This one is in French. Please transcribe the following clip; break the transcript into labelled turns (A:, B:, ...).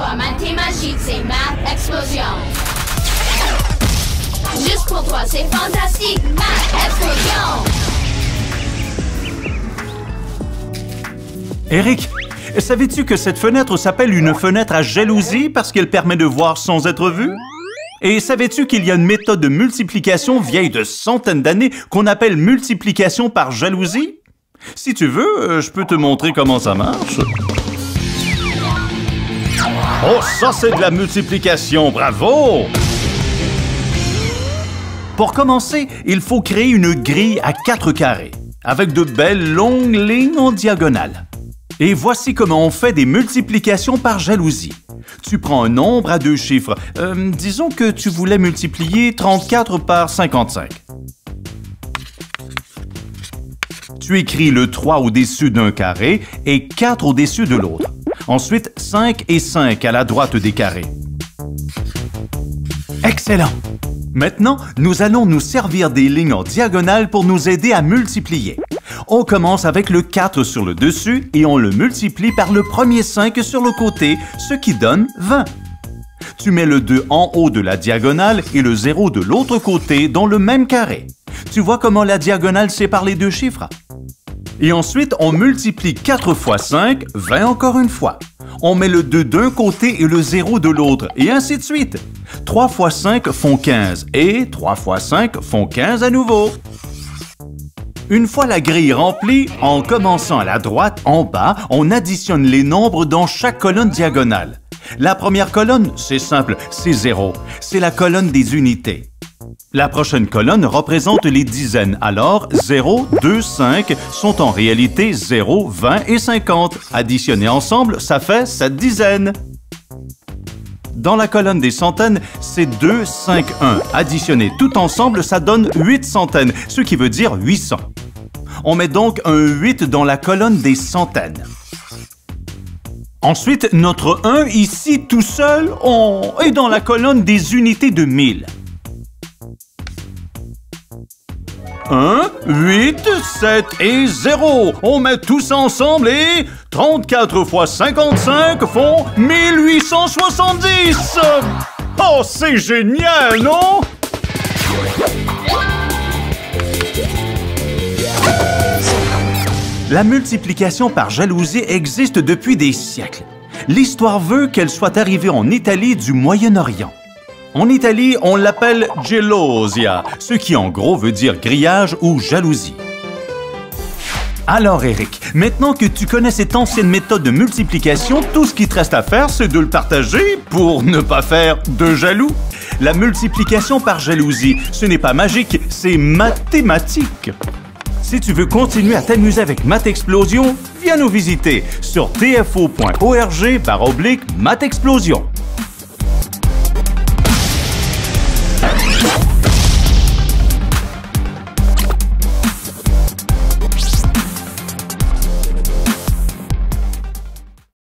A: toi, mathématiques, c'est Math Explosion. Juste pour toi, c'est fantastique, Math Explosion.
B: Eric, savais-tu que cette fenêtre s'appelle une fenêtre à jalousie parce qu'elle permet de voir sans être vu? Et savais-tu qu'il y a une méthode de multiplication vieille de centaines d'années qu'on appelle multiplication par jalousie? Si tu veux, je peux te montrer comment ça marche. Oh, ça c'est de la multiplication, bravo! Pour commencer, il faut créer une grille à 4 carrés, avec de belles longues lignes en diagonale. Et voici comment on fait des multiplications par jalousie. Tu prends un nombre à 2 chiffres. Disons que tu voulais multiplier 34 par 55. Tu écris le 3 au-dessus d'un carré et 4 au-dessus de l'autre. Ensuite, 5 et 5 à la droite des carrés. Excellent! Maintenant, nous allons nous servir des lignes en diagonale pour nous aider à multiplier. On commence avec le 4 sur le dessus et on le multiplie par le premier 5 sur le côté, ce qui donne 20. Tu mets le 2 en haut de la diagonale et le 0 de l'autre côté dans le même carré. Tu vois comment la diagonale sépare les deux chiffres? Et ensuite, on multiplie 4 fois 5, 20 encore une fois. On met le 2 d'un côté et le 0 de l'autre, et ainsi de suite. 3 fois 5 font 15, et 3 fois 5 font 15 à nouveau. Une fois la grille remplie, en commençant à la droite, en bas, on additionne les nombres dans chaque colonne diagonale. La première colonne, c'est simple, c'est 0. C'est la colonne des unités. La prochaine colonne représente les dizaines, alors 0, 2, 5 sont en réalité 0, 20 et 50. Additionnés ensemble, ça fait 7 dizaines. Dans la colonne des centaines, c'est 2, 5, 1. Additionnés tout ensemble, ça donne 8 centaines, ce qui veut dire 800. On met donc un 8 dans la colonne des centaines. Ensuite, notre 1 ici tout seul, est dans la colonne des unités de 1000. 1, 8, 7 et 0. On met tout ça ensemble et 34 fois 55 font 1870. Oh, c'est génial, non? La multiplication par jalousie existe depuis des siècles. L'histoire veut qu'elle soit arrivée en Italie du Moyen-Orient. En Italie, on l'appelle gelosia, ce qui en gros veut dire grillage ou jalousie. Alors Eric, maintenant que tu connais cette ancienne méthode de multiplication, tout ce qui te reste à faire, c'est de le partager pour ne pas faire de jaloux. La multiplication par jalousie, ce n'est pas magique, c'est mathématique. Si tu veux continuer à t'amuser avec Math Explosion, viens nous visiter sur tfo.org/Math Explosion.